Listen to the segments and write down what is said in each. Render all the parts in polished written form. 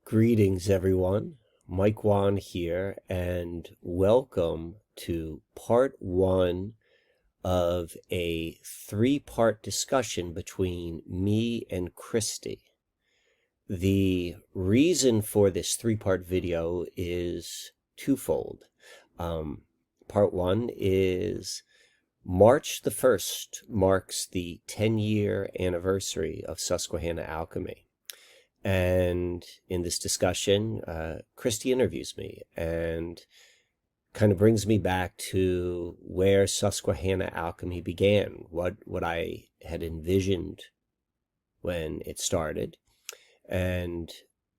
Greetings, everyone. Mike Wan here, and welcome to part one of a three-part discussion between me and Christi. The reason for this three-part video is twofold. Part one is March the 1st marks the 10-year anniversary of Susquehanna Alchemy. And in this discussion, Christi interviews me and kind of brings me back to where Susquehanna Alchemy began, what I had envisioned when it started. And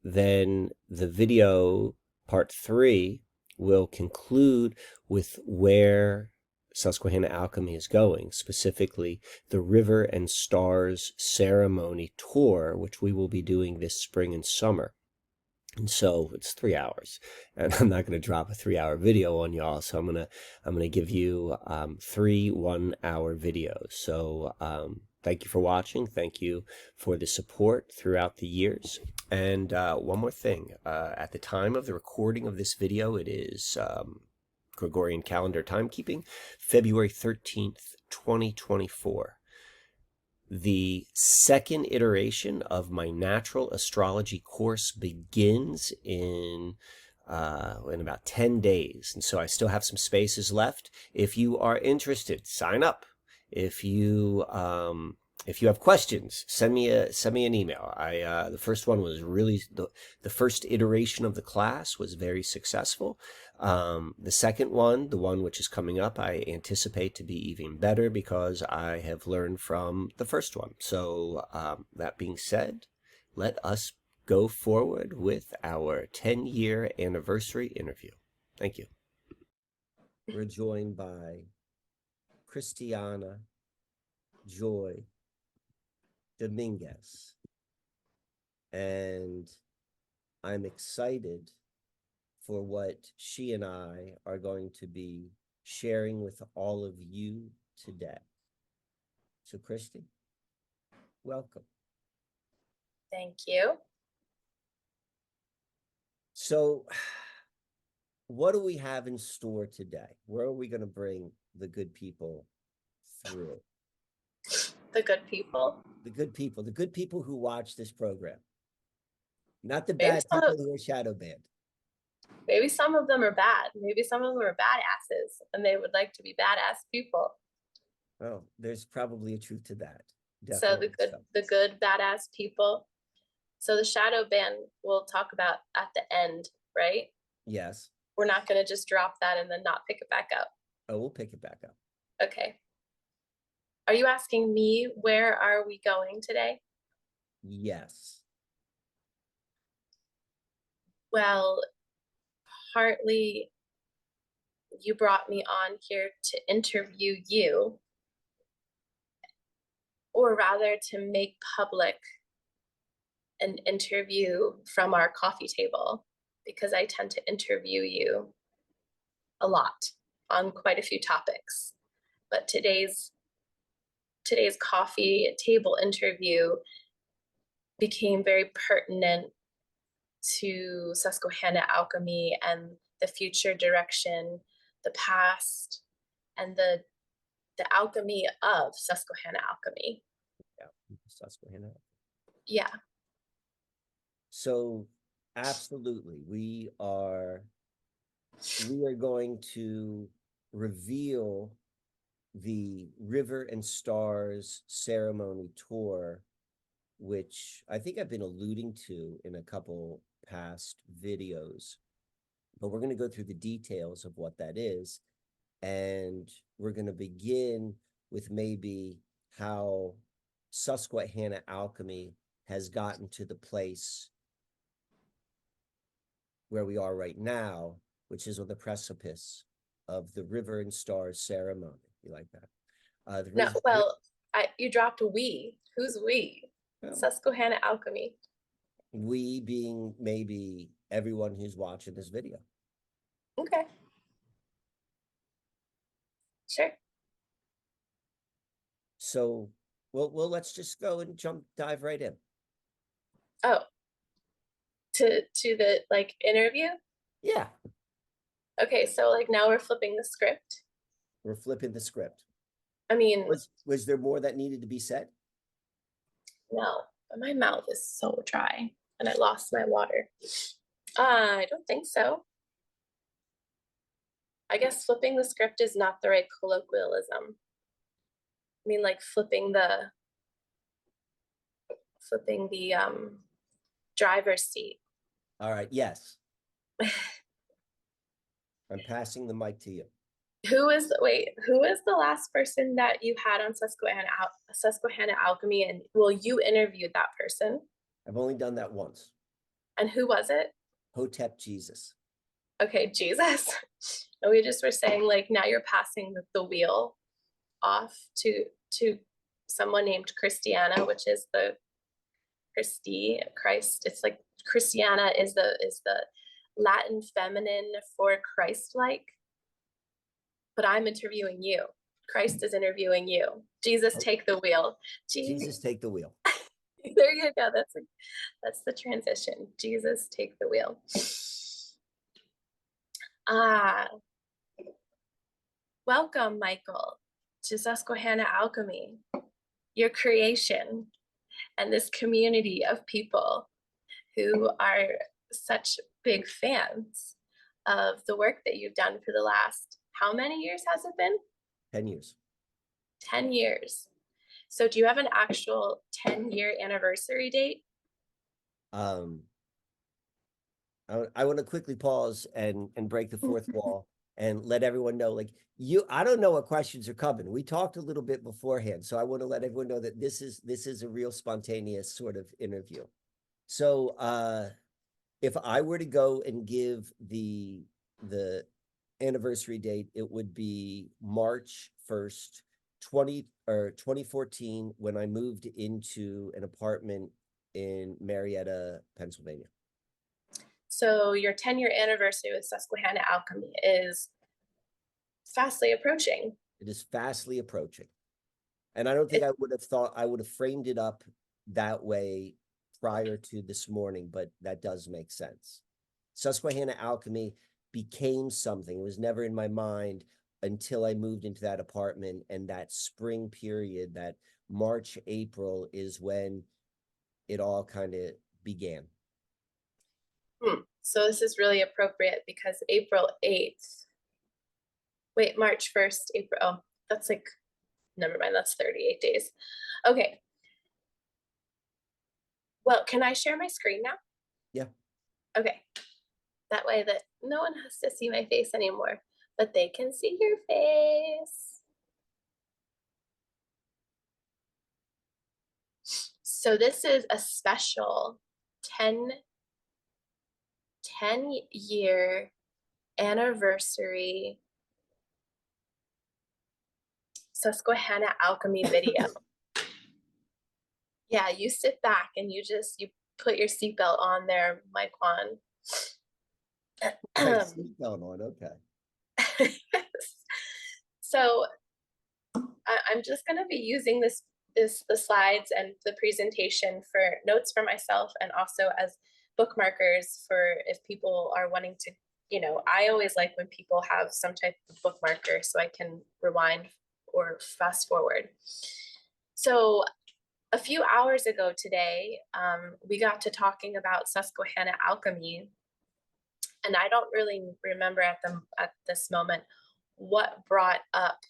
then the video, part three, will conclude with where Susquehanna Alchemy is going, specifically the River and Stars Ceremony Tour, which we will be doing this spring and summer. And so it's 3 hours, and I'm not going to drop a 3-hour video on y'all. So I'm gonna give you 3 1-hour videos. So thank you for watching. Thank you for the support throughout the years. And one more thing, at the time of the recording of this video, it is Gregorian calendar timekeeping, February 13th, 2024. The second iteration of my natural astrology course begins in about 10 days. And so I still have some spaces left. If you are interested, sign up. If you have questions, send me an email. The first one was really the first iteration of the class was very successful. The second one, the one which is coming up, I anticipate to be even better because I have learned from the first one. So that being said, let us go forward with our 10-year anniversary interview. Thank you. We're joined by Christiana Joy Dominguez, and I'm excited for what she and I are going to be sharing with all of you today. So Christi, welcome. Thank you. So what do we have in store today? Where are we going to bring the good people through? The good people. The good people who watch this program. Not the bad people who are shadow banned. Maybe some of them are bad. Maybe some of them are badasses and they would like to be badass people. Oh, there's probably a truth to that. Definitely. So the good badass people. So the shadow ban we'll talk about at the end, right? Yes. We're not going to just drop that and then not pick it back up. Oh, we'll pick it back up. Okay. Are you asking me where are we going today? Yes. Well, partly you brought me on here to interview you, or rather to make public an interview from our coffee table, because I tend to interview you a lot on quite a few topics. But today's coffee table interview became very pertinent to Susquehanna Alchemy and the future direction, the past, and the alchemy of Susquehanna Alchemy. Yeah, Susquehanna. Yeah. So absolutely, we are going to reveal the River and Stars Ceremony Tour, which I think I've been alluding to in a couple past videos, but we're going to go through the details of what that is. And we're going to begin with maybe how Susquehanna Alchemy has gotten to the place where we are right now, which is on the precipice of the River and Stars Ceremony. You like that? No, well, you dropped we. Who's we? Oh. Susquehanna Alchemy. We being maybe everyone who's watching this video. Okay. Sure. So, well, let's just go and dive right in. Oh, to the like interview? Yeah, Okay, so like now we're flipping the script. we're flipping the script. I mean, Was there more that needed to be said? no, but my mouth is so dry and I lost my water. I don't think so. I guess flipping the script is not the right colloquialism. I mean, like flipping the driver's seat. All right, yes. I'm passing the mic to you. Who is the last person that you had on Susquehanna Alchemy, and well, you interviewed that person? I've only done that once. And who was it? Hotep Jesus. Okay, Jesus. And we just were saying like now you're passing the wheel off to someone named Christiana, which is the Christi, Christ. It's like Christiana is the Latin feminine for Christ-like. But I'm interviewing you. Christ is interviewing you. Jesus, take the wheel. Jesus, take the wheel. There you go. That's the transition. Jesus, take the wheel. Welcome, Michael, to Susquehanna Alchemy, your creation, and this community of people who are such big fans of the work that you've done for the last, how many years has it been? 10 years. 10 years. So do you have an actual 10-year anniversary date? I want to quickly pause and break the fourth wall and let everyone know, like, I don't know what questions are coming. We talked a little bit beforehand, so I want to let everyone know that this is a real spontaneous sort of interview. So if I were to go and give the anniversary date, it would be March 1st, 2014, when I moved into an apartment in Marietta, Pennsylvania. So your 10-year anniversary with Susquehanna Alchemy is fastly approaching. It is fastly approaching. And I don't think I would have thought I would have framed it up that way prior to this morning, but that does make sense. Susquehanna Alchemy became something. It was never in my mind until I moved into that apartment, and that spring period, that March, April, is when it all kind of began. So this is really appropriate because April 8th, wait, March 1st, April, oh, that's like, never mind, that's 38 days. Okay. Well, can I share my screen now? Yeah. Okay. That way that no one has to see my face anymore, but they can see your face. So this is a special 10-year anniversary Susquehanna Alchemy video. Yeah, you sit back and you put your seatbelt on there, Mike Juan. Seatbelt on, okay. So I'm just going to be using the slides and the presentation for notes for myself, and also as bookmarkers for if people are wanting to, I always like when people have some type of bookmarker so I can rewind or fast forward. So a few hours ago today, we got to talking about Susquehanna Alchemy, and I don't really remember at this moment what brought up.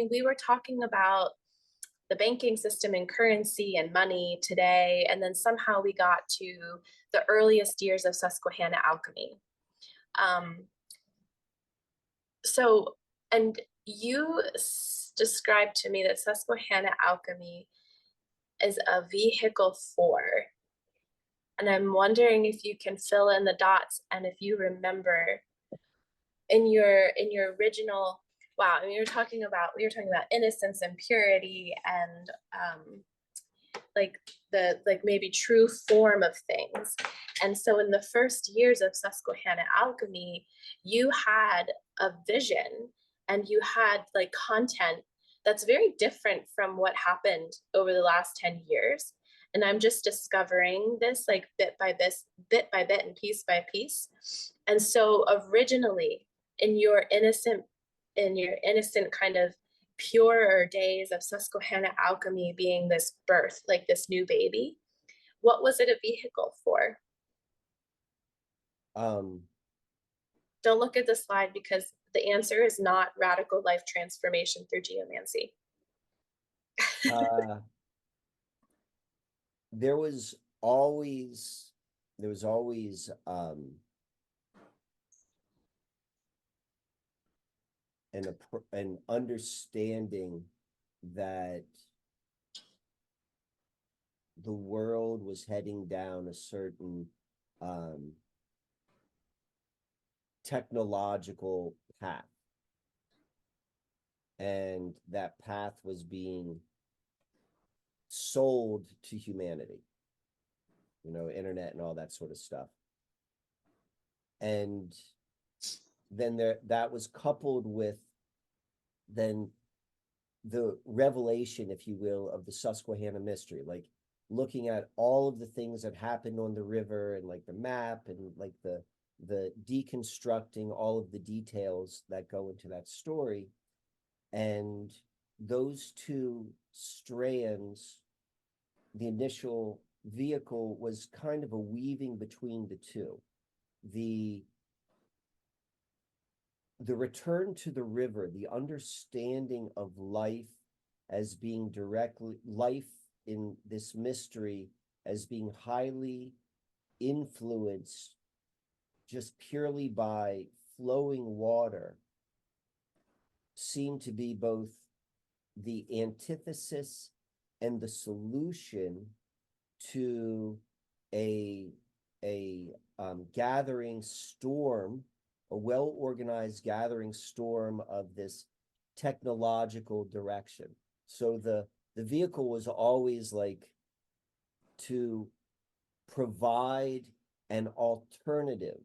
We were talking about the banking system and currency and money today, and then somehow we got to the earliest years of Susquehanna Alchemy. And you described to me that Susquehanna Alchemy is a vehicle for, and I'm wondering if you can fill in the dots and if you remember in your original, wow, I mean, we were talking about innocence and purity and maybe true form of things. And so in the first years of Susquehanna Alchemy, you had a vision and you had like content that's very different from what happened over the last 10 years. And I'm just discovering this like bit by bit and piece by piece. And so originally in your innocent kind of purer days of Susquehanna alchemy being this birth, like this new baby, what was it a vehicle for? Um, Don't look at the slide because the answer is not radical life transformation through geomancy. uh, there was always there was always an understanding that the world was heading down a certain technological path, and that path was being sold to humanity, internet and all that sort of stuff. And then that was coupled with then the revelation, if you will, of the Susquehanna mystery, like looking at all of the things that happened on the river and like the map and like the deconstructing all of the details that go into that story. And those two strands, the initial vehicle was kind of a weaving between the two. The return to the river, the understanding of life as being directly, life in this mystery as being highly influenced just purely by flowing water, seemed to be both the antithesis and the solution to a gathering storm, a well-organized gathering storm of this technological direction. So the vehicle was always like to provide an alternative.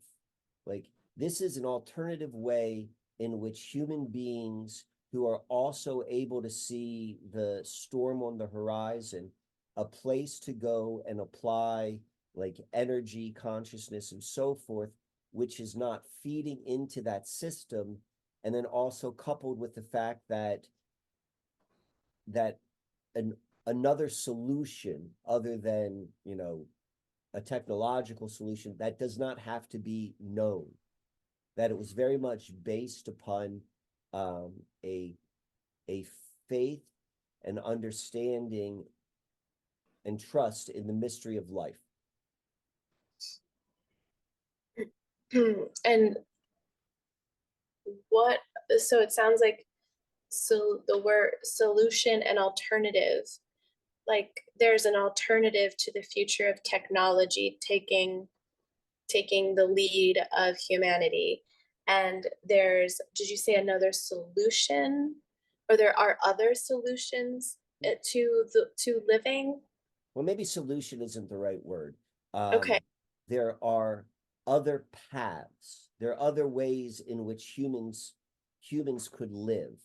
Like, this is an alternative way in which human beings who are also able to see the storm on the horizon, a place to go and apply like energy, consciousness, and so forth, which is not feeding into that system. And then also coupled with the fact that another solution other than, a technological solution that does not have to be known, that it was very much based upon a faith and understanding and trust in the mystery of life. And what, so it sounds like, so the word solution and alternative, like there's an alternative to the future of technology taking the lead of humanity. And there's, did you say another solution, or there are other solutions to living? Well, maybe solution isn't the right word. Okay. There are other paths. There are other ways in which humans could live.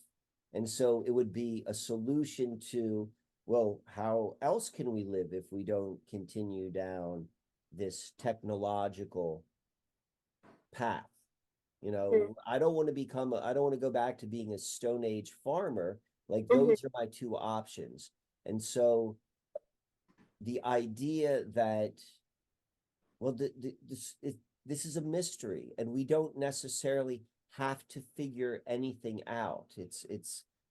And so it would be a solution to, well, how else can we live if we don't continue down this technological path? I don't want to go back to being a Stone Age farmer. Like, those are my two options. And so the idea that, well, this is a mystery, and we don't necessarily have to figure anything out.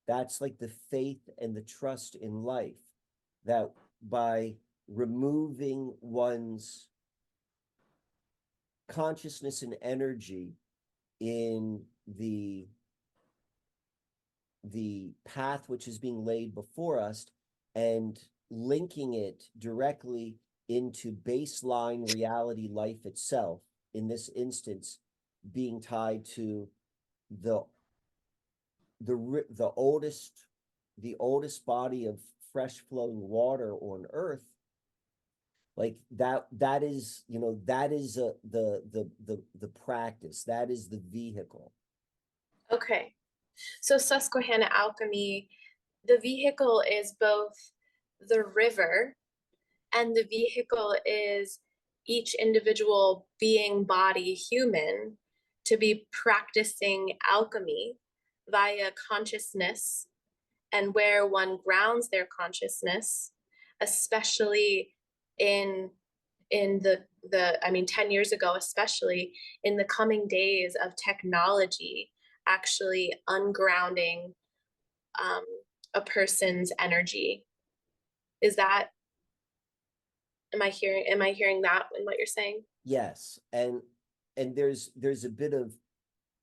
That's like the faith and the trust in life, that by removing one's consciousness and energy in the path which is being laid before us and linking it directly into baseline reality life itself, in this instance being tied to the oldest body of fresh flowing water on earth, like that is the practice, that is the vehicle. Okay. So Susquehanna alchemy the vehicle is both the river, and the vehicle is each individual being, body, human, to be practicing alchemy via consciousness, and where one grounds their consciousness, especially in I mean 10 years ago, especially in the coming days of technology actually ungrounding um, a person's energy. Is that, am I hearing that in what you're saying? Yes, and there's a bit of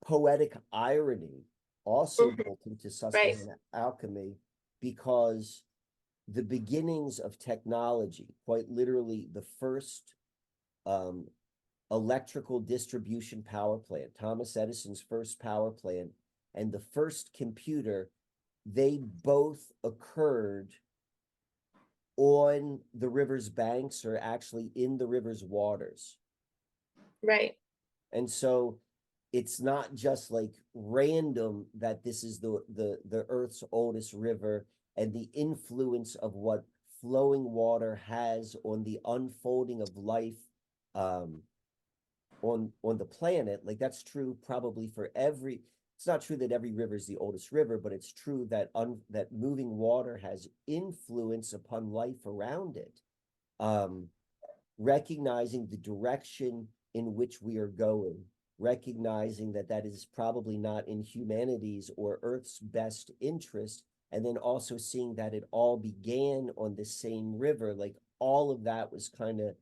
poetic irony also Mhm. built into Right, Susquehanna Alchemy, because the beginnings of technology, quite literally the first um, electrical distribution power plant, Thomas Edison's first power plant, and the first computer, they both occurred on the river's banks, or actually in the river's waters. right, And so it's not just like random that this is the Earth's oldest river, and the influence of what flowing water has on the unfolding of life um, on the planet. Like, that's true probably for every. It's not true that every river is the oldest river, but it's true that that moving water has influence upon life around it. Um, Recognizing the direction in which we are going, recognizing that that is probably not in humanity's or Earth's best interest, and then also seeing that it all began on the same river. Like, all of that was kind of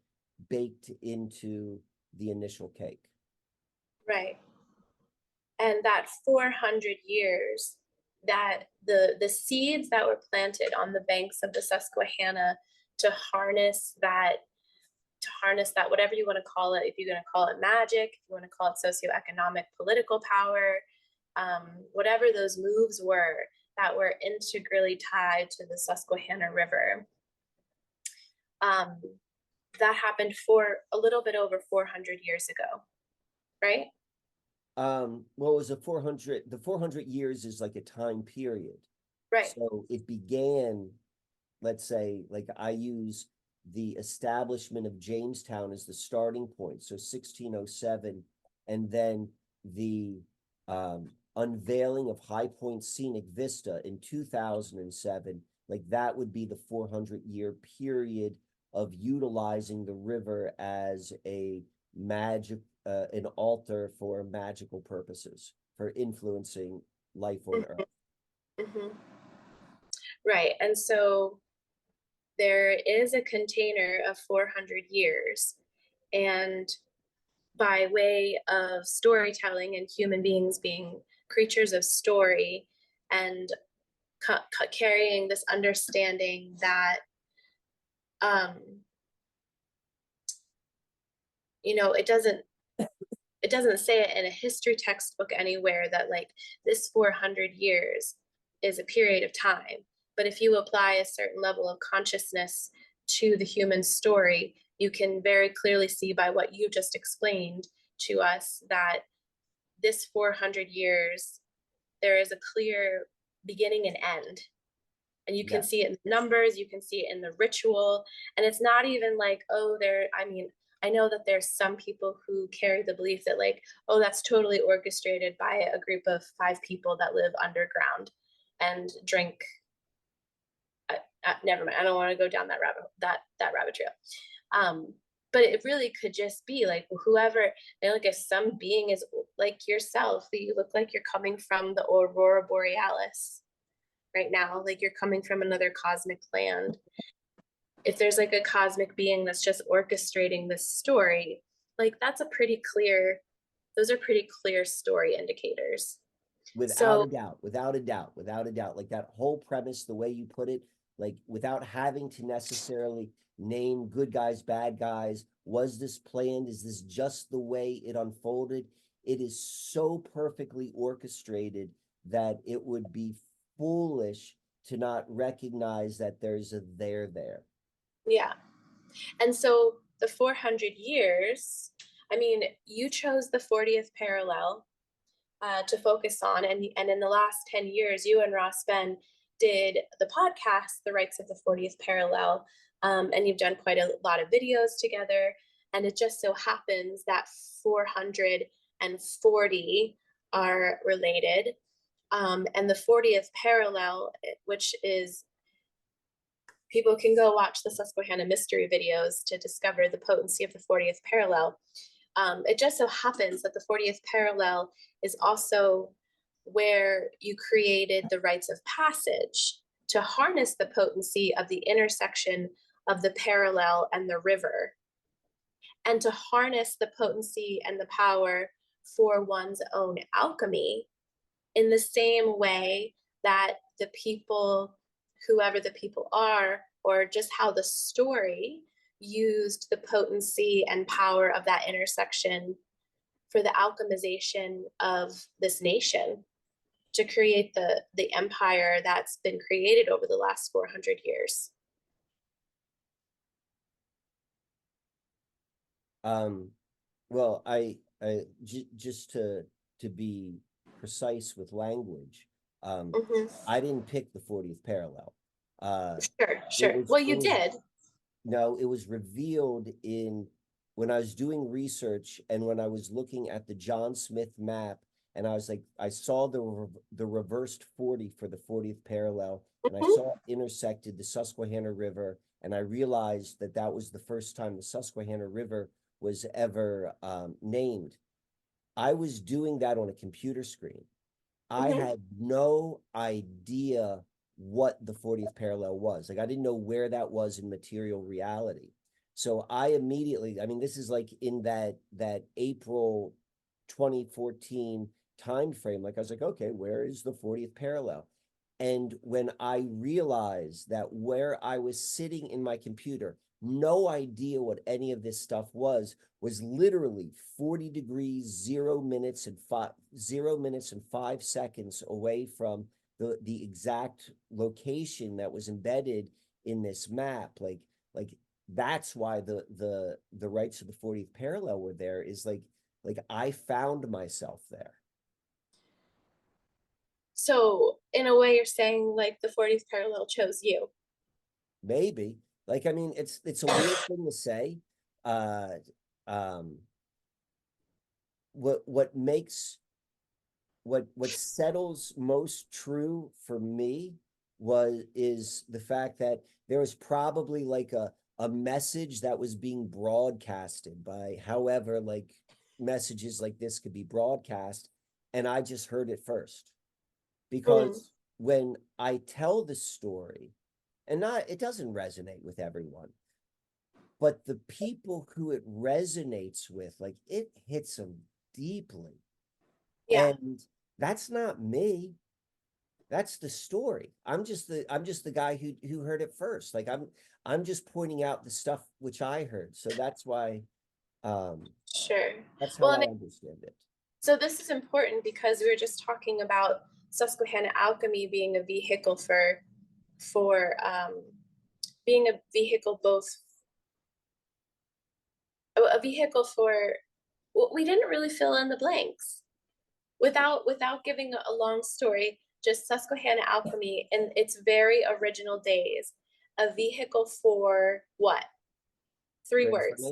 baked into the initial cake. right. And that 400 years, that the seeds that were planted on the banks of the Susquehanna to harness that, whatever you want to call it, if you're going to call it magic, if you want to call it socioeconomic political power, whatever those moves were that were integrally tied to the Susquehanna River, um, that happened for a little bit over 400 years ago, right? Well, it was the 400 years is like a time period. Right. So it began, let's say, like, I use the establishment of Jamestown as the starting point, so 1607, and then the unveiling of High Point Scenic Vista in 2007. Like, that would be the 400-year period of utilizing the river as a magic, an altar for magical purposes, for influencing life on Earth. Mm-hmm. Right. And so there is a container of 400 years. And by way of storytelling and human beings being creatures of story, and carrying this understanding that, um, you know, it doesn't say it in a history textbook anywhere that like this 400 years is a period of time. But if you apply a certain level of consciousness to the human story, you can very clearly see by what you just explained to us that this 400 years, there is a clear beginning and end. And you can Yeah. see it in the numbers, you can see it in the ritual. And it's not even like, oh, I mean, I know that there's some people who carry the belief that like, oh, that's totally orchestrated by a group of 5 people that live underground and drink. Never mind. I don't want to go down that rabbit trail. Um, but it really could just be like whoever, like if some being is like yourself, you look like you're coming from the aurora borealis right now, like you're coming from another cosmic land. If there's like a cosmic being that's just orchestrating this story, like that's a pretty clear, those are pretty clear story indicators. Without So a doubt, without a doubt, without a doubt. Like, that whole premise, the way you put it, like, without having to necessarily name good guys, bad guys, was this planned? Is this just the way it unfolded? It is so perfectly orchestrated that it would be foolish to not recognize that there's a there. yeah. And so the 400 years, I mean, you chose the 40th parallel to focus on. And in the last 10 years, you and Ross Ben did the podcast, The Rites of the 40th Parallel, and you've done quite a lot of videos together. And it just so happens that 440 are related. And the 40th parallel, which is, people can go watch the Susquehanna mystery videos to discover the potency of the 40th parallel. It just so happens that the 40th parallel is also where you created the rites of passage to harness the potency of the intersection of the parallel and the river, and to harness the potency and the power for one's own alchemy in the same way that the people, whoever the people are, or just how the story used the potency and power of that intersection for the alchemization of this nation to create the empire that's been created over the last 400 years. Well, just to be precise with language, I didn't pick the 40th parallel. Sure. Well, you did. No, it was revealed when I was doing research and when I was looking at the John Smith map, and I was like, I saw the reversed 40 for the 40th parallel, and I saw it intersected the Susquehanna River, and I realized that that was the first time the Susquehanna River was ever named. I was doing that on a computer screen. I had no idea what the 40th parallel was. Like, I didn't know where that was in material reality. So I immediately, I mean, this is like in that April 2014 time frame. Like, I was like, okay, where is the 40th parallel? And when I realized that where I was sitting in my computer, no idea what any of this stuff was literally 40 degrees, 0 minutes and 5 seconds away from the exact location that was embedded in this map. Like that's why the rights of the 40th parallel were there, is like I found myself there. So in a way, you're saying like the 40th parallel chose you. Maybe. Like, I mean, it's a weird thing to say. What settles most true for me is the fact that there was probably like a message that was being broadcasted by however like messages like this could be broadcast, and I just heard it first. Because when I tell the story, and it doesn't resonate with everyone, but the people who it resonates with, like, it hits them deeply. Yeah. And that's not me. That's the story. I'm just the guy who heard it first. Like, I'm just pointing out the stuff which I heard. So that's why Sure. that's how Well, I understand it. So this is important because we were just talking about Susquehanna Alchemy being a vehicle for being a vehicle, both a vehicle for, we didn't really fill in the blanks without giving a long story. Just Susquehanna Alchemy in its very original days, a vehicle for what? 3 words.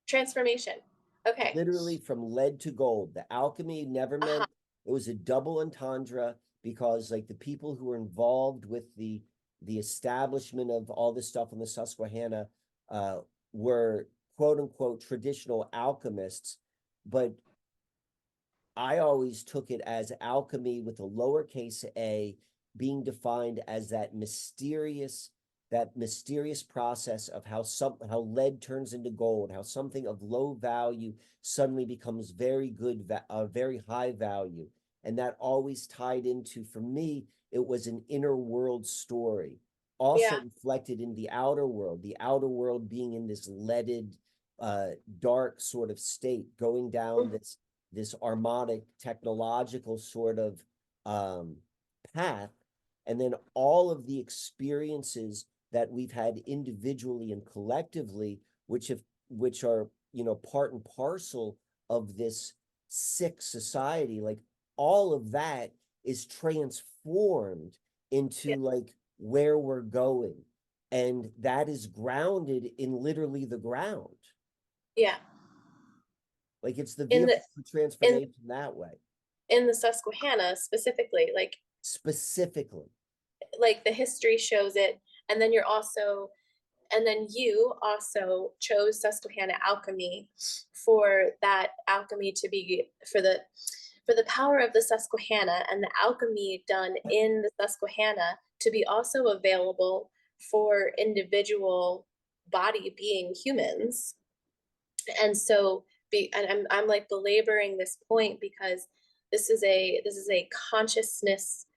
Transformation. Okay. Literally from lead to gold. The alchemy never meant, it was a double entendre, because like the people who were involved with the establishment of all this stuff in the Susquehanna were quote unquote traditional alchemists, but I always took it as alchemy with a lowercase a, being defined as that mysterious process of how lead turns into gold, how something of low value suddenly becomes very good, very high value. And that always tied into, for me, it was an inner world story, also reflected in the outer world being in this leaded, dark sort of state, going down this armadic technological sort of path. And then all of the experiences that we've had individually and collectively, which are, you know, part and parcel of this sick society, like all of that is transformed into Yeah. like where we're going. And that is grounded in literally the ground. Yeah. Like it's the In the vehicle for in transformation that way. in the Susquehanna specifically, Specifically. like the history shows it, and then you also chose Susquehanna Alchemy for that alchemy to be for the power of the Susquehanna and the alchemy done in the Susquehanna to be also available for individual body being humans. And so I'm like belaboring this point because this is a consciousness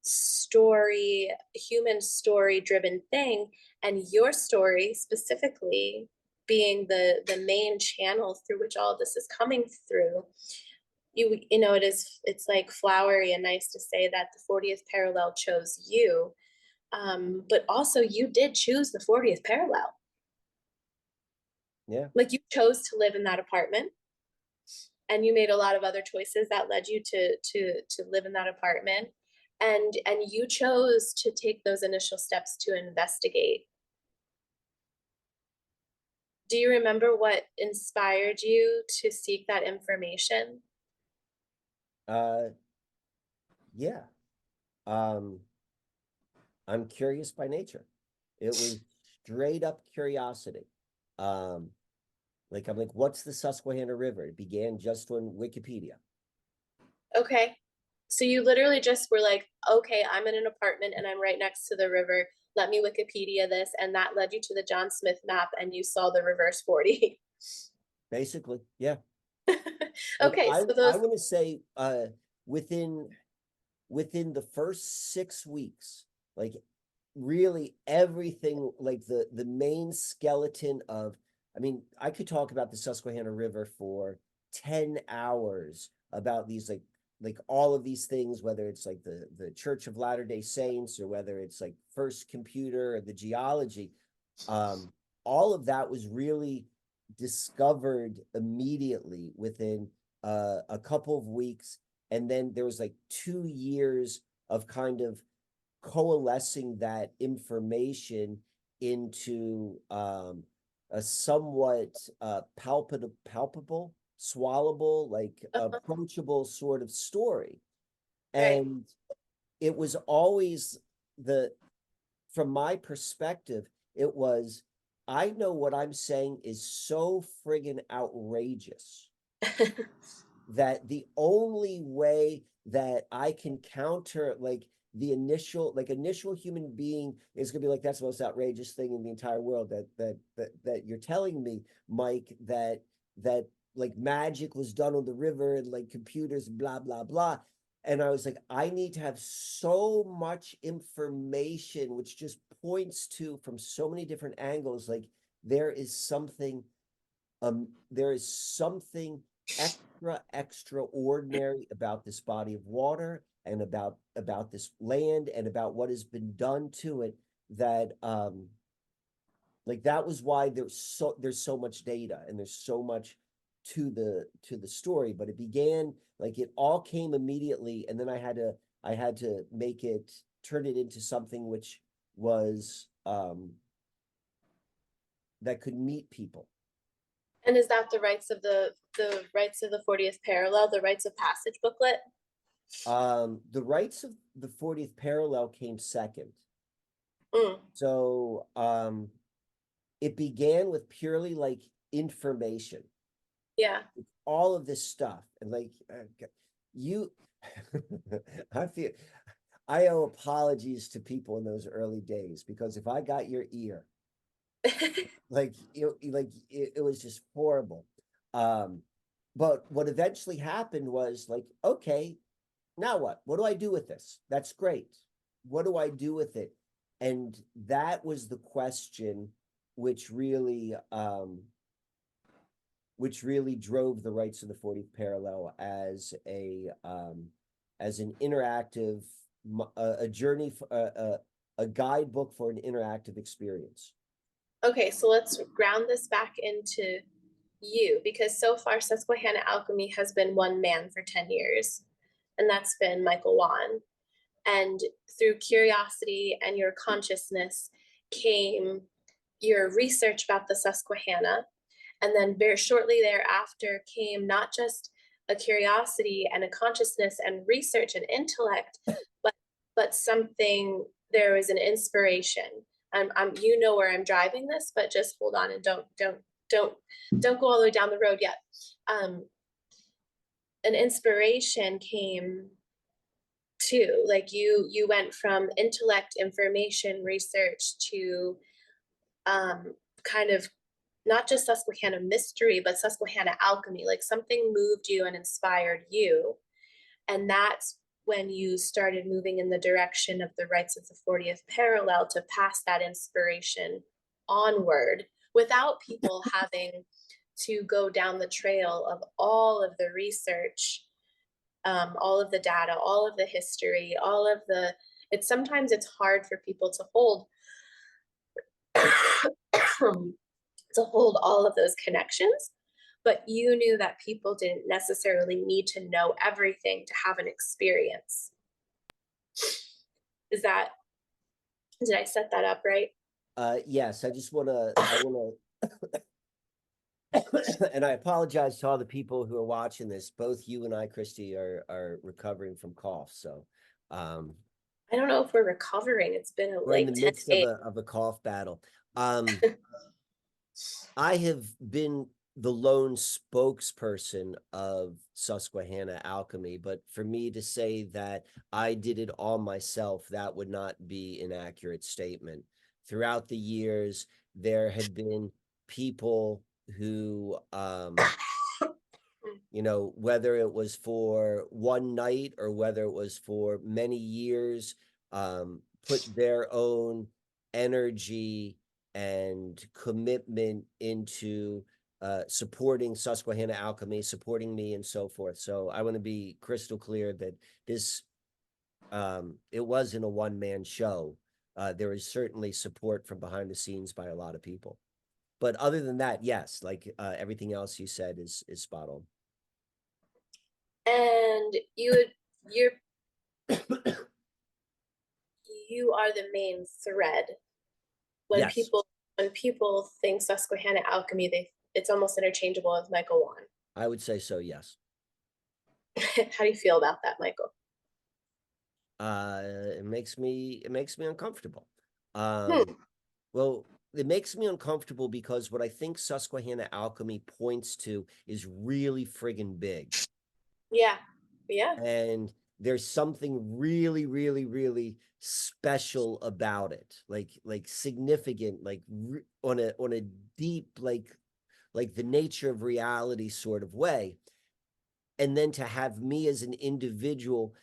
story, human story driven thing, and your story specifically being the main channel through which all of this is coming through. You know, it's like flowery and nice to say that the 40th parallel chose you, but also you did choose the 40th parallel. Yeah. Like you chose to live in that apartment, and you made a lot of other choices that led you to live in that apartment, and you chose to take those initial steps to investigate. Do you remember what inspired you to seek that information? Uh yeah. Um I'm curious by nature. It was straight up curiosity. Um like I'm like, what's the Susquehanna River? It began just on Wikipedia. Okay. So you literally just were like, okay, I'm in an apartment and I'm right next to the river. Let me Wikipedia this. And that led you to the John Smith map and you saw the reverse 40. Basically, yeah. Like Okay, so I those, want to say within within the first 6 weeks, like really everything, like the main skeleton of, I mean, I could talk about the Susquehanna River for 10 hours about these like all of these things, whether it's like the Church of Latter-day Saints or whether it's like first computer or the geology. Um, all of that was really discovered immediately within a couple of weeks. And then there was like 2 years of kind of coalescing that information into a somewhat palpable, swallowable, like approachable sort of story. right. And it was always the, from my perspective, it was, I know what I'm saying is so friggin' outrageous that the only way that I can counter like the initial human being is gonna be like, that's the most outrageous thing in the entire world, that you're telling me, Mike, that like magic was done on the river and like computers, blah, blah, blah. And I was like, I need to have so much information which just points to from so many different angles, like there is something extraordinary about this body of water and about this land and about what has been done to it, that like that was why there's so much data and there's so much to the story. But it began, like it all came immediately, and then I had to make it, turn it into something which was that could meet people. And is that the rites of the 40th parallel, the rites of passage booklet? The rights of the 40th parallel came second. Mm, So it began with purely like information, yeah. all of this stuff. And like you, I feel I owe apologies to people in those early days, because if I got your ear, it was just horrible. Um, but what eventually happened was like, okay, now what? What do I do with this? That's great. What do I do with it? And that was the question which really drove the rights of the 40th parallel as an interactive, a journey, a guidebook for an interactive experience. Okay, so let's ground this back into you, because so far Susquehanna Alchemy has been one man for 10 years, and that's been Michael Wan. And through curiosity and your consciousness came your research about the Susquehanna. And then very shortly thereafter came not just a curiosity and a consciousness and research and intellect, but something, there was an inspiration. You know where I'm driving this, but just hold on and don't go all the way down the road yet. An inspiration came too. Like you went from intellect, information, research to kind of not just Susquehanna mystery, but Susquehanna alchemy. Like something moved you and inspired you. And that's when you started moving in the direction of the rites of the 40th parallel to pass that inspiration onward without people having to go down the trail of all of the research, all of the data, all of the history, all of the, sometimes it's hard for people to hold to hold all of those connections, but you knew that people didn't necessarily need to know everything to have an experience. Did I set that up right? Yes, I want to, and I apologize to all the people who are watching this. Both you and I, Christy, are recovering from cough. So, I don't know if we're recovering. It's been we're in the midst of a cough battle. I have been the lone spokesperson of Susquehanna Alchemy, but for me to say that I did it all myself, that would not be an accurate statement. Throughout the years, there had been people who, you know, whether it was for one night or whether it was for many years, put their own energy and commitment into supporting Susquehanna Alchemy, supporting me, and so forth. So I want to be crystal clear that this, it wasn't a one-man show. There is certainly support from behind the scenes by a lot of people. But other than that, yes, like everything else you said is spot on. And you are the main thread. When Yes. people think Susquehanna Alchemy, it's almost interchangeable with Michael Wan. I would say so, yes. How do you feel about that, Michael? It makes me uncomfortable. Well, it makes me uncomfortable because what I think Susquehanna Alchemy points to is really friggin' big. Yeah. And there's something really, really, really special about it, like significant, like on a deep, like the nature of reality sort of way. And then to have me as an individual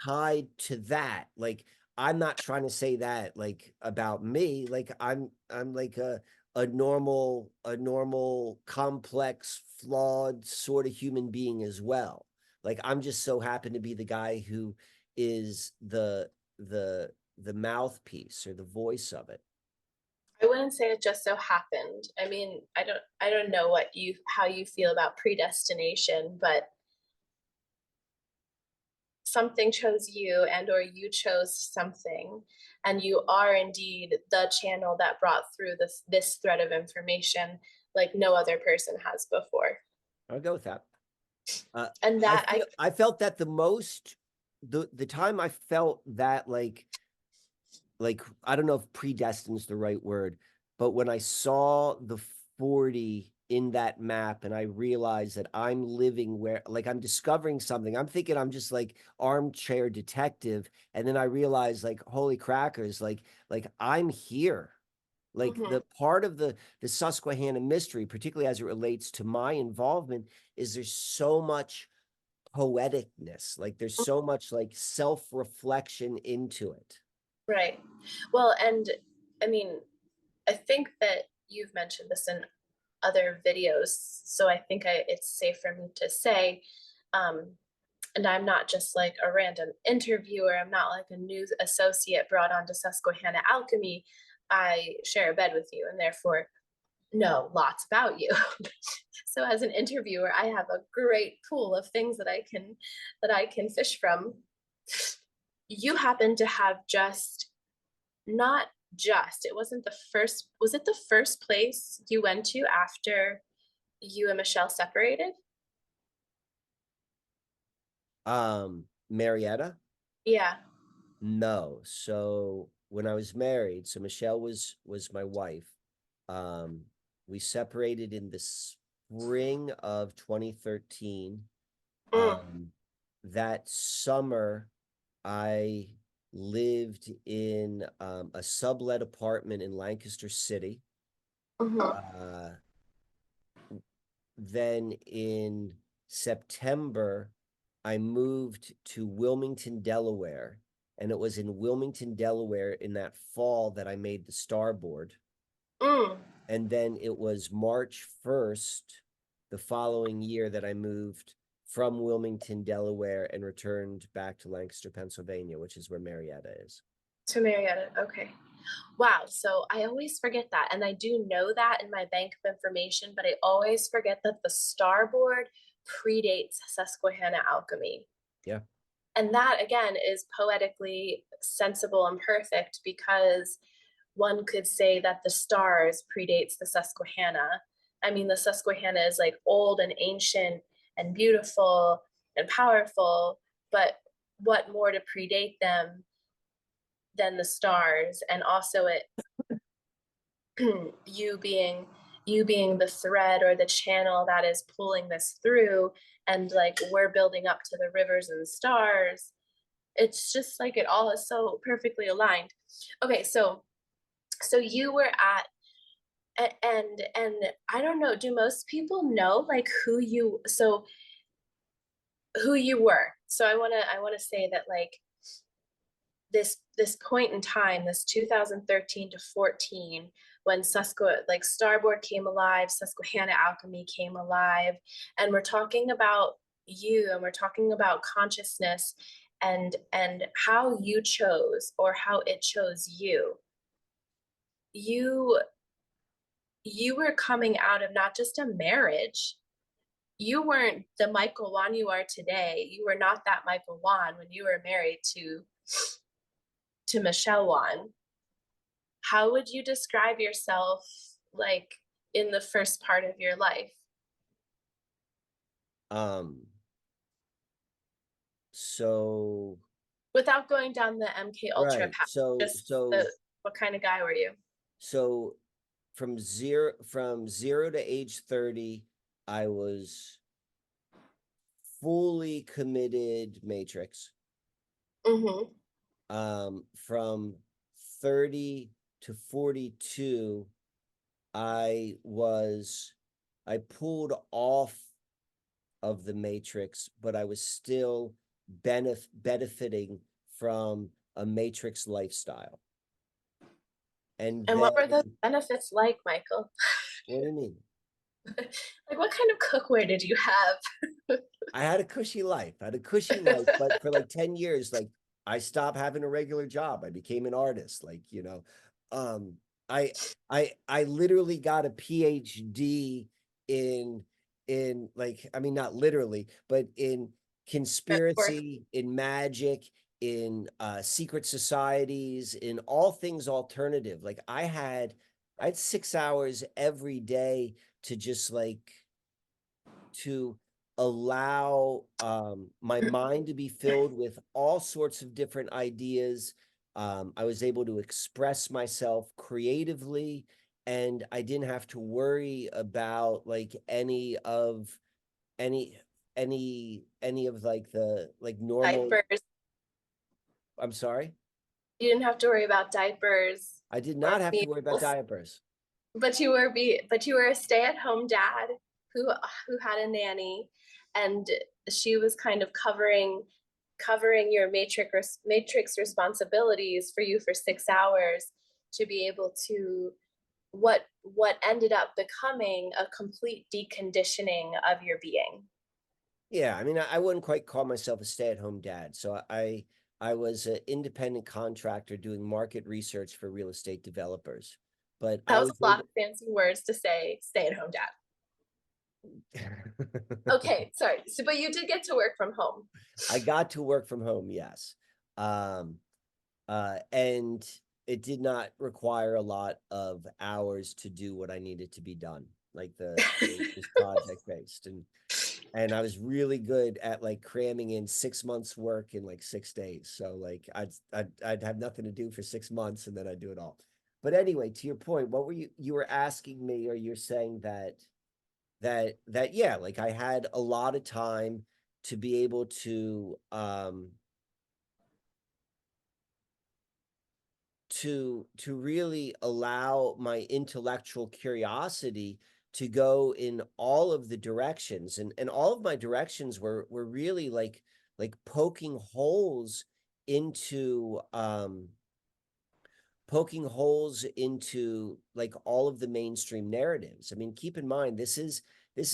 tied to that, like I'm not trying to say that like about me, like I'm like a normal complex flawed sort of human being as well. Like I'm just so happen to be the guy who is the mouthpiece or the voice of it. I wouldn't say it just so happened. I mean, I don't know how you feel about predestination, but something chose you, and or you chose something, and you are indeed the channel that brought through this thread of information like no other person has before. I'll go with that. And that I felt that the most, the time I felt that like I don't know if predestined is the right word, but when I saw the 40 in that map and I realized that I'm living where, like I'm discovering something, I'm thinking I'm just like armchair detective, and then I realized like holy crackers, like I'm here. Like the part of the Susquehanna mystery, particularly as it relates to my involvement, is there's so much poeticness, like there's so much like self-reflection into it. Right. Well, and I mean, I think that you've mentioned this in other videos, so I think it's safe for me to say, and I'm not just like a random interviewer, I'm not like a news associate brought on to Susquehanna Alchemy. I share a bed with you and therefore know lots about you. So as an interviewer, I have a great pool of things that I can fish from. you happen to have just, not just, it wasn't the first, was it the first place you went to after you and Michelle separated? Marietta? Yeah. No. So when I was married, so Michelle was my wife. We separated in the spring of 2013. Mm, That summer, I lived in a sublet apartment in Lancaster City. mhm, Uh, then in September, I moved to Wilmington, Delaware. And it was in Wilmington, Delaware in that fall that I made the Starboard. mm. And then it was March 1st, the following year, that I moved from Wilmington, Delaware, and returned back to Lancaster, Pennsylvania, which is where Marietta is. To Marietta. Okay. Wow. So I always forget that. And I do know that in my bank of information, but I always forget that the Starboard predates Susquehanna Alchemy. Yeah. And that, again, is poetically sensible and perfect because one could say that the stars predates the Susquehanna. I mean, the Susquehanna is like old and ancient and beautiful and powerful, but what more to predate them than the stars? And also it you being the thread or the channel that is pulling this through, and like we're building up to the rivers and the stars. It's just like it all is so perfectly aligned. Okay, so you were at, and I don't know, do most people know like who you were? So I want to say that like this point in time, this 2013 to 14, when like Starboard came alive, Susquehanna Alchemy came alive, and we're talking about you, and we're talking about consciousness, and how you chose, or how it chose you. You you were coming out of not just a marriage. You weren't the Michael Wan you are today. You were not that Michael Wan when you were married to Michelle Wan. How would you describe yourself like in the first part of your life? Um, so Without going down the MK Ultra right. path, So just so the, what kind of guy were you? so from zero to age 30, I was fully committed Matrix. Mm-hmm. From 30 to 42, I pulled off of the Matrix, but I was still benefiting from a Matrix lifestyle. And And then, what were those benefits like, Michael? what do you mean? Like, what kind of cookware did you have? I had a cushy life. I had a cushy life, but for like 10 years, like I stopped having a regular job. I became an artist. Um, I I literally got a PhD in like, I mean, not literally, but in conspiracy, in magic, in secret societies, in all things alternative. Like I had 6 hours every day to just like to allow my mind to be filled with all sorts of different ideas. I was able to express myself creatively, and I didn't have to worry about like any any of like the like normal. Diapers. I'm sorry. You didn't have to worry about diapers I did or not have to worry about meals. diapers. But you were a stay-at-home dad who had a nanny, and she was kind of covering your matrix responsibilities for you for 6 hours to be able to what ended up becoming a complete deconditioning of your being. Yeah, I mean, I wouldn't quite call myself a stay-at-home dad. So I was an independent contractor doing market research for real estate developers. But That I was was a lot able. of fancy words to say stay-at-home dad. Okay, sorry. So, but you did get to work from home. I got to work from home, yes. And it did not require a lot of hours to do what I needed to be done. Like it was project based, and I was really good at like cramming in 6 months work in like 6 days. So like I'd have nothing to do for 6 months and then I'd do it all. But anyway, to your point, what were you were asking me, or you're saying that yeah, like I had a lot of time to be able to really allow my intellectual curiosity to go in all of the directions, and all of my directions were really like poking holes into like all of the mainstream narratives. I mean, keep in mind, this is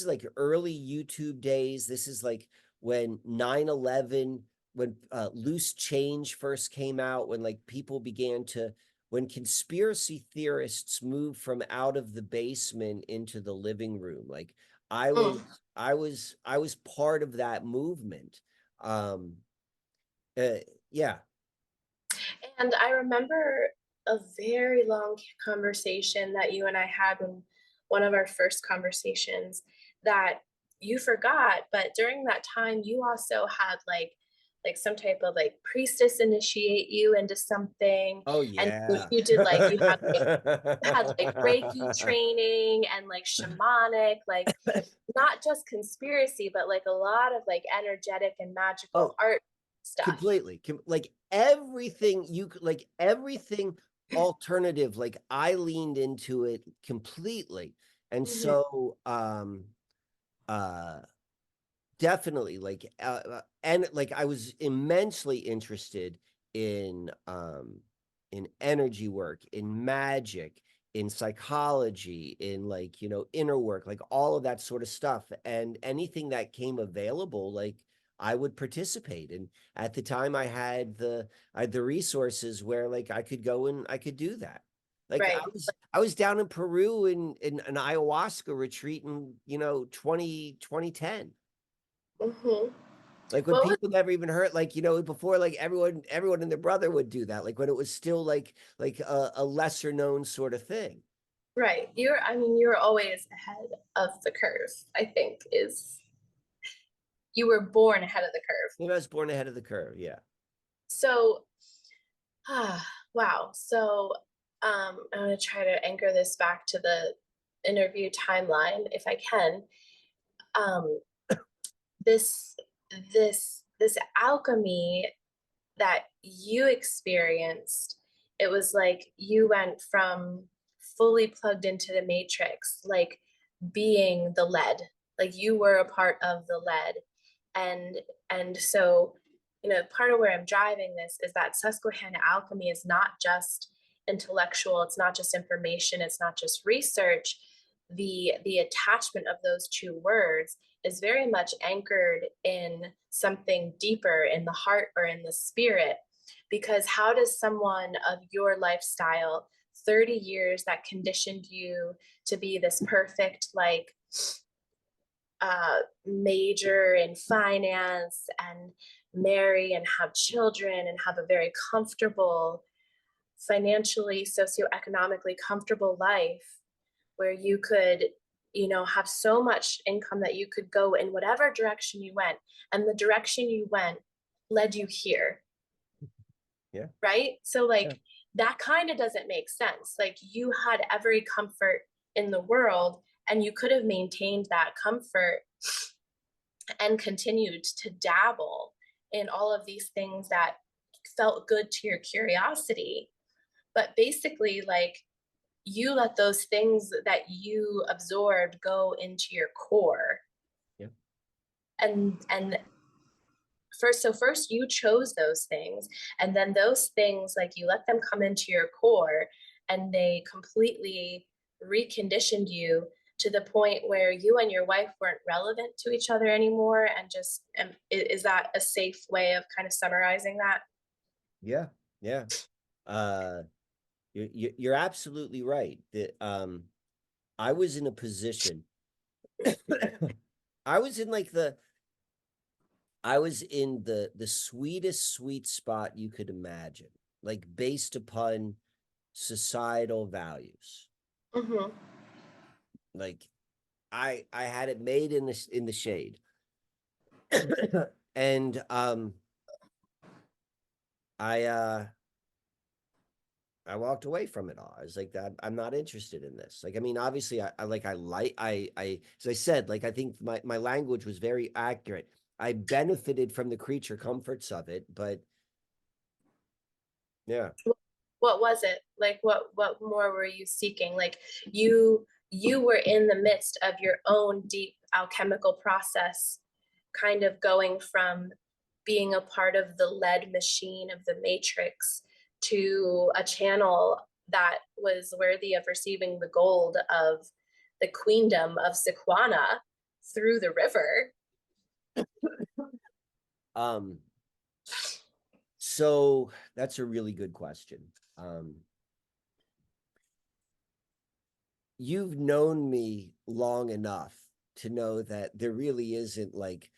like early YouTube days. This is like when 9/11, when loose change first came out, when like people began to, when conspiracy theorists moved from out of the basement into the living room. Like I was Mm. I was part of that movement. Um yeah. And I remember a very long conversation that you and I had when one of our first conversations that you forgot, but during that time you also had like some type of like priestess initiate you into something, Oh and yeah. you did like you had like Reiki training and like shamanic, like not just conspiracy, but like a lot of like energetic and magical Oh, art stuff. completely. Like everything you could, like everything alternative, like I leaned into it completely. And Mhm. so uh definitely and like I was immensely interested in energy work, in magic, in psychology, in like, inner work, like all of that sort of stuff. And anything that came available, like I would participate. And at the time I had the resources where like I could go and I could do that. Like Right. I was down in Peru in an ayahuasca retreat in, 2010. Hmm. Like when What was people never even heard, like, before, like everyone and their brother would do that. Like when it was still like a lesser known sort of thing. right? I mean, you're always ahead of the curve, I think, is you were born ahead of the curve. I was born ahead of the curve. Yeah. So, wow. So, I'm going to try to anchor this back to the interview timeline if I can. Um, this, this alchemy that you experienced, it was like you went from fully plugged into the matrix, like being the lead, like you were a part of the lead. And so, part of where I'm driving this is that Susquehanna alchemy is not just intellectual, it's not just information, it's not just research. The attachment of those two words is very much anchored in something deeper in the heart or in the spirit. Because how does someone of your lifestyle, 30 years that conditioned you to be this perfect, like, major in finance and marry and have children and have a very comfortable, financially, socioeconomically comfortable life where you could, have so much income that you could go in whatever direction you went, and the direction you went led you here, Yeah. right? So like Yeah. that kind of doesn't make sense. Like you had every comfort in the world and you could have maintained that comfort and continued to dabble in all of these things that felt good to your curiosity. But basically, like you let those things that you absorbed go into your core. Yeah. And first you chose those things, and then those things, like you let them come into your core and they completely reconditioned you to the point where you and your wife weren't relevant to each other anymore. And is that a safe way of kind of summarizing that? Yeah. Yeah. Uh, you're absolutely right. That I was in a position. I was in like I was in the sweetest sweet spot you could imagine, like based upon societal values. Mm-hmm. Like I had it made in the shade. And I I walked away from it all. I was like, I'm not interested in this. Like, I mean, obviously, as I said, like, I think my language was very accurate. I benefited from the creature comforts of it, but yeah. What was it? Like what more were you seeking? Like you were in the midst of your own deep alchemical process, kind of going from being a part of the lead machine of the matrix to a channel that was worthy of receiving the gold of the queendom of Susquehanna through the river. Um, so that's a really good question. Um, you've known me long enough to know that there really isn't like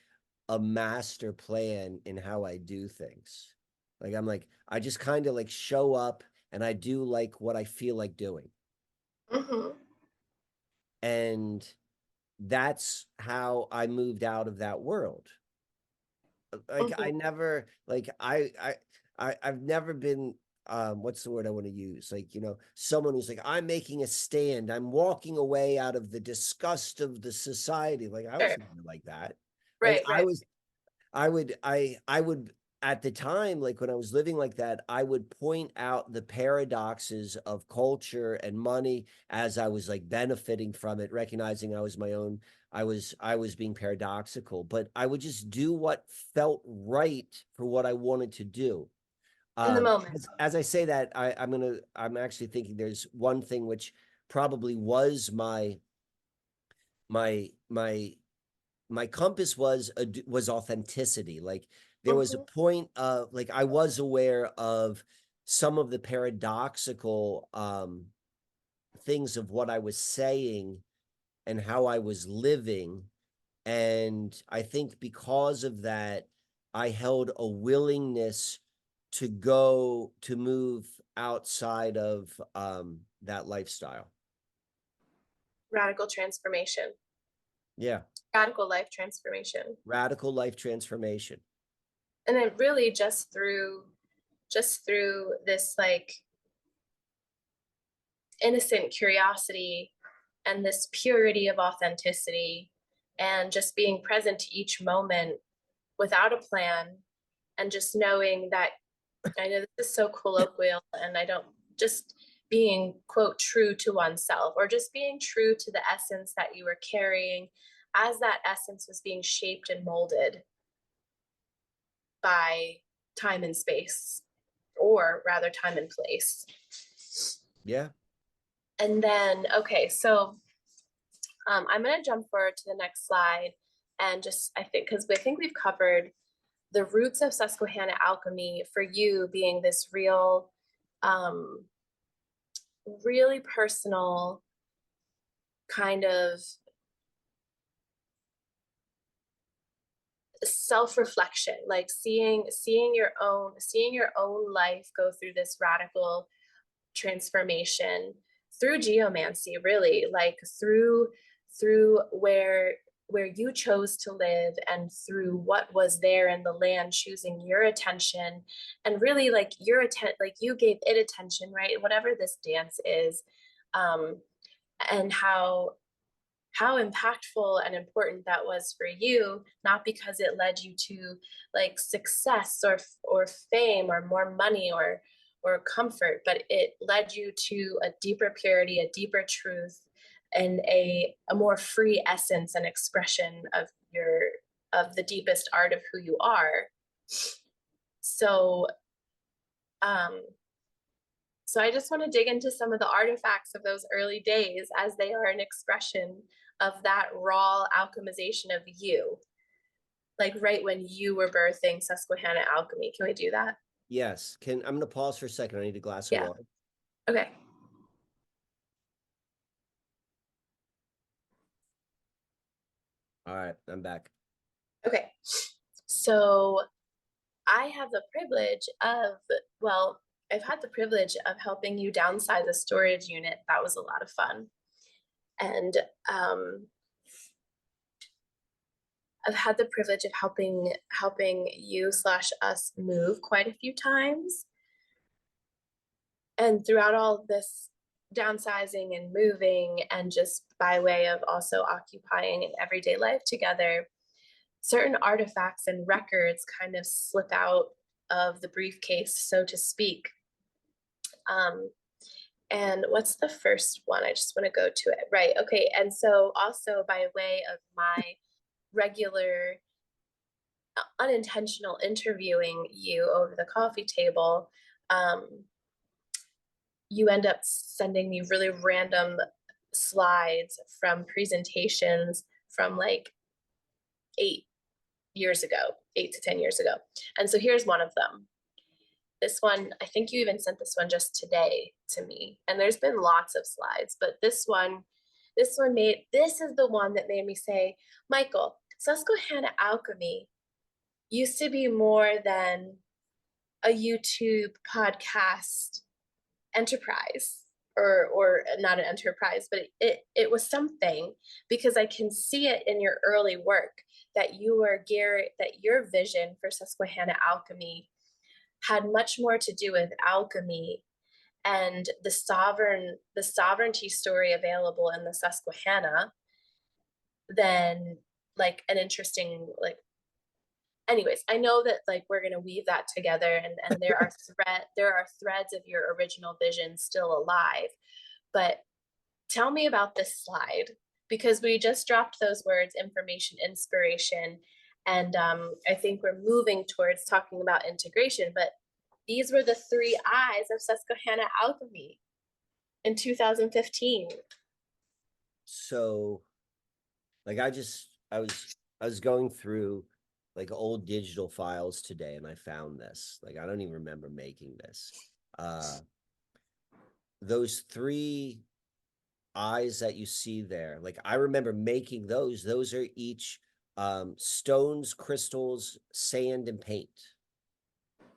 a master plan in how I do things. Like I'm like, I just kind of like show up and I do like what I feel like doing. Mm-hmm. And that's how I moved out of that world. Like Mm-hmm. I never like I've never been what's the word I want to use? Like, someone who's like, I'm making a stand. I'm walking away out of the disgust of the society. Like I Sure. was never like that. Like Right, right. I would at the time, like when I was living like that, I would point out the paradoxes of culture and money as I was like benefiting from it, recognizing I was being paradoxical, but I would just do what felt right for what I wanted to do. In the moment. As I say that, I'm actually thinking there's one thing which probably was my my my compass was authenticity. Like there was a Mm-hmm. point of like I was aware of some of the paradoxical things of what I was saying and how I was living. And I think because of that, I held a willingness to move outside of that lifestyle. Radical transformation. Yeah. Radical life transformation. Radical life transformation. And then really just through this like innocent curiosity and this purity of authenticity and just being present to each moment without a plan and just knowing that I know this is so colloquial and I don't just being quote true to oneself or just being true to the essence that you were carrying as that essence was being shaped and molded by time and space, or rather time and place. Yeah. And then, okay, so I'm going to jump forward to the next slide and just, I think we've covered the roots of Susquehanna alchemy for you being this real, really personal kind of self-reflection, like seeing your own life go through this radical transformation through geomancy, really, like through where you chose to live and through what was there in the land choosing your attention, and really like like you gave it attention, right, whatever this dance is, um and how impactful and important that was for you, not because it led you to like success or fame or more money or comfort, but it led you to a deeper purity, a deeper truth, and a more free essence and expression of the deepest art of who you are. So um so I just want to dig into some of the artifacts of those early days as they are an expression of that raw alchemization of you, like right when you were birthing Susquehanna alchemy. Can we do that? Yes. I'm gonna pause for a second. I need a glass of Yeah. water. Okay. All right, I'm back. Okay. So I have the privilege of, well, I've had the privilege of helping you downsize a storage unit. That was a lot of fun. And I've had the privilege of helping you slash us move quite a few times. And throughout all this downsizing and moving, and just by way of also occupying an everyday life together, certain artifacts and records kind of slip out of the briefcase, so to speak. And what's the first one? I just want to go to it. Right. Okay. And so also by way of my regular unintentional interviewing you over the coffee table, you end up sending me really random slides from presentations from like 8 to 10 years ago. And so here's one of them. This one, I think you even sent this one just today to me. And there's been lots of slides, but this is the one that made me say, Michael, Susquehanna Alchemy used to be more than a YouTube podcast enterprise, or not an enterprise, but it was something, because I can see it in your early work that your vision for Susquehanna Alchemy had much more to do with alchemy and the sovereignty story available in the Susquehanna than like an interesting, like, anyways, I know that like we're going to weave that together, and there are threads of your original vision still alive. But tell me about this slide, because we just dropped those words, information, inspiration, and I think we're moving towards talking about integration, but these were the three eyes of Susquehanna Alchemy in 2015. So, like, I was going through like old digital files today, and I found this. Like, I don't even remember making this. Those three eyes that you see there, like, I remember making those. Those are each stones, crystals, sand, and paint.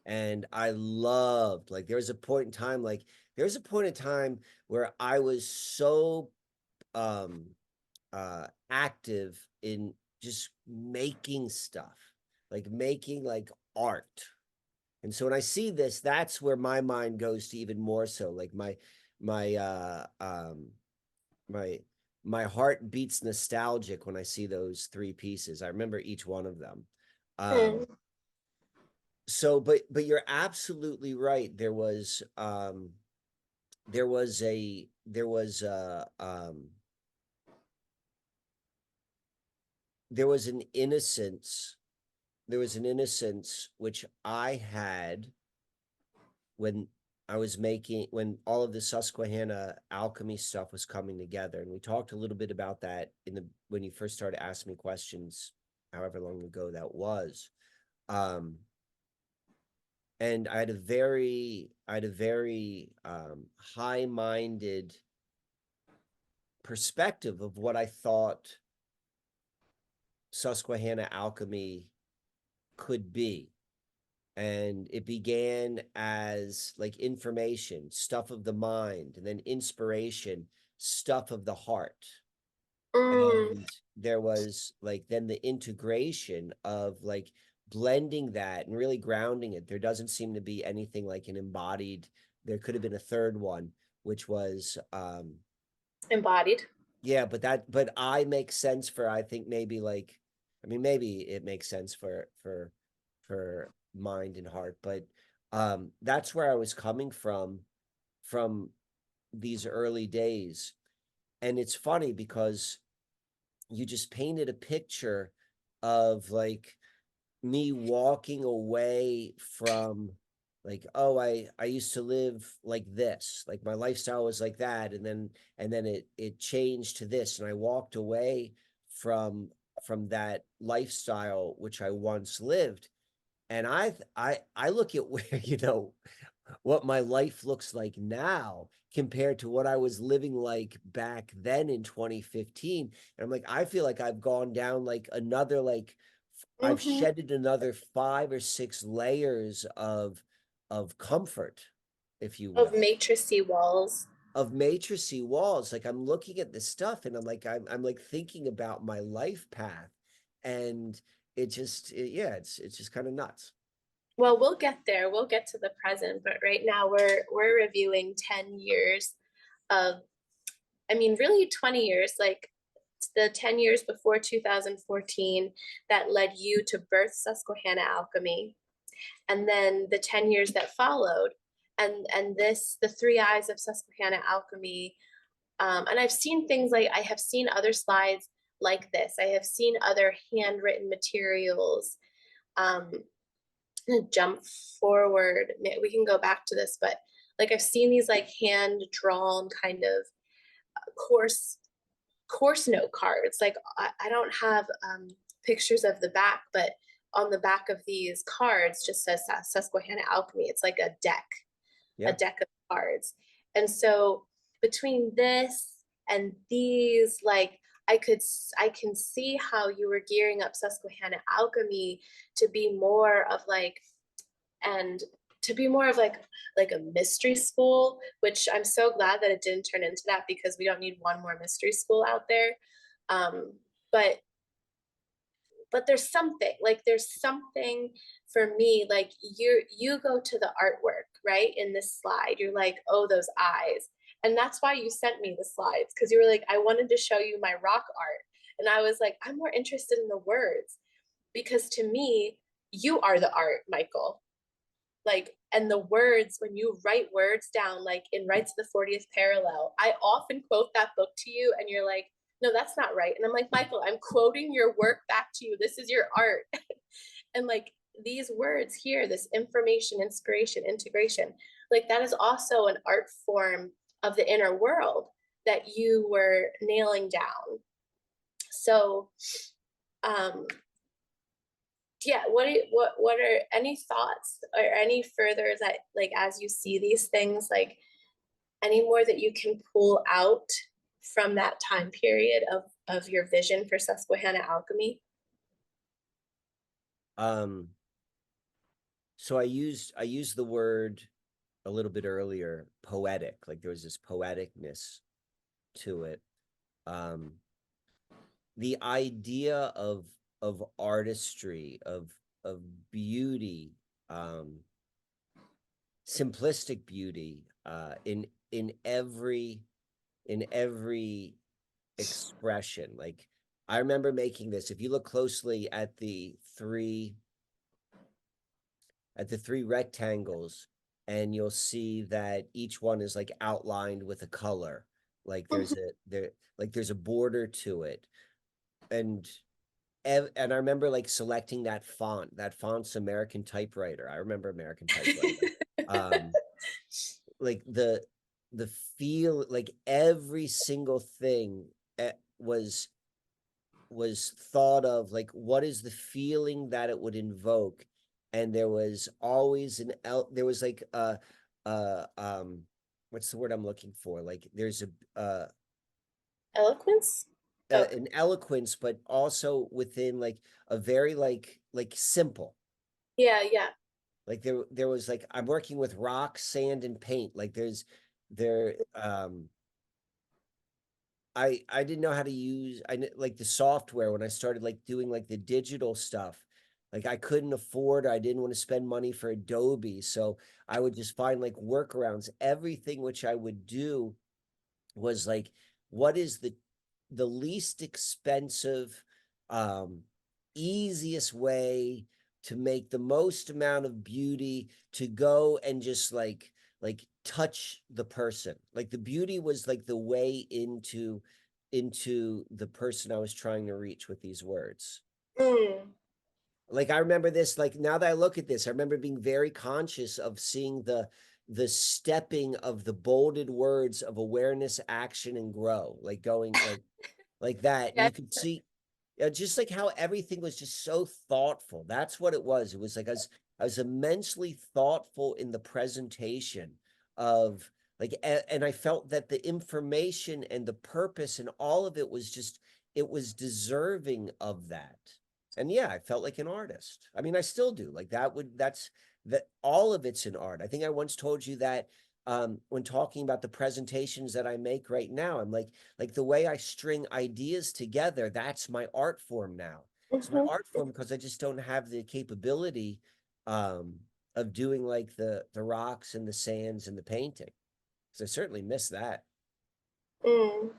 And I loved, like, there's a point in time where I was so active in just making stuff, like making like art. And so when I see this, that's where my mind goes to even more so. Like my my my heart beats nostalgic when I see those three pieces. I remember each one of them. So but you're absolutely right. There was an innocence which I had when when all of the Susquehanna alchemy stuff was coming together. And we talked a little bit about that when you first started asking me questions, however long ago that was. And I had a very high-minded perspective of what I thought Susquehanna alchemy could be. And it began as like information, stuff of the mind, and then inspiration, stuff of the heart. And there was like then the integration of like blending that and really grounding it. There doesn't seem to be anything like an embodied. There could have been a third one, which was Embodied. yeah, but I make sense for, I think maybe like, I mean, maybe it makes sense for mind and heart, but that's where I was coming from these early days. And it's funny because you just painted a picture of like me walking away from like, oh, I used to live like this, like my lifestyle was like that, and then it changed to this, and I walked away from that lifestyle which I once lived. And I look at where, what my life looks like now compared to what I was living like back then in 2015. And I'm like, I feel like I've gone down like another like I've Mm-hmm. shedded another 5 or 6 layers of comfort, if you Of will, matrixy walls. of matrixy walls. Like I'm looking at this stuff and I'm like thinking about my life path, and yeah, it's just kind of nuts. Well, we'll get there. We'll get to the present, but right now we're reviewing 10 years of, I mean, really 20 years, like the 10 years before 2014 that led you to birth Susquehanna Alchemy, and then the 10 years that followed, and this, the three eyes of Susquehanna Alchemy. And I've seen things like, I have seen other slides like this. I have seen other handwritten materials. Um, jump forward. We can go back to this, but like I've seen these like hand drawn kind of course note cards. Like I don't have pictures of the back, but on the back of these cards just says Susquehanna Alchemy. It's like a Yeah. deck of cards. And so between this and these, like I can see how you were gearing up Susquehanna Alchemy to be more of like, and to be more of like a mystery school, which I'm so glad that it didn't turn into that, because we don't need one more mystery school out there. um but there's something for me, like you go to the artwork right in this slide, you're like, oh, those eyes. And that's why you sent me the slides, because you were like, I wanted to show you my rock art. And I was like, I'm more interested in the words, because to me, you are the art, Michael. Like, and the words, when you write words down, like in Right to the 40th Parallel, I often quote that book to you and you're like, no, that's not right. And I'm like, Michael, I'm quoting your work back to you, this is your art. And like these words here, this information, inspiration, integration, like that is also an art form of the inner world that you were nailing down. So um yeah, what are any thoughts or any further, that like as you see these things, like any more that you can pull out from that time period of your vision for Susquehanna Alchemy? Um, so I used the word a little bit earlier, poetic. Like there was this poeticness to it. Um, the idea of artistry, of beauty, um, simplistic beauty, in every expression. Like I remember making this. If you look closely at the three rectangles, and you'll see that each one is like outlined with a color. Like there's a border to it. And and I remember like selecting that font. That font's American typewriter. I remember American typewriter. Um, like the feel, like every single thing was thought of, like what is the feeling that it would invoke. And there was always there was like what's the word I'm looking for, like there's Eloquence. Oh, an eloquence, but also within like a very like simple. yeah, yeah. Like there was like, I'm working with rock, sand, and paint. Like there I didn't know how to use like the software when I started like doing like the digital stuff. Like I couldn't afford, I didn't want to spend money for Adobe, so I would just find like workarounds. Everything which I would do was like, what is the least expensive, um, easiest way to make the most amount of beauty, to go and just like touch the person. Like the beauty was like the way into the person I was trying to reach with these words. Mm. Like I remember this, like now that I look at this, I remember being very conscious of seeing the stepping of the bolded words of awareness, action, and grow, like going like that. And Yeah. you could see, just like how everything was just so thoughtful. That's what it was. It was like I was immensely thoughtful in the presentation of like, and I felt that the information and the purpose and all of it was just, it was deserving of that. And yeah, I felt like an artist. I mean, I still do. Like that all of it's an art. I think I once told you that when talking about the presentations that I make right now, I'm like the way I string ideas together, that's my art form now. It's my Mhm. art form because I just don't have the capability um of doing like the rocks and the sands and the painting. So I certainly miss that. Mm.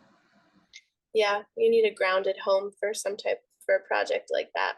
Yeah, you need a grounded home for some type for a project like that.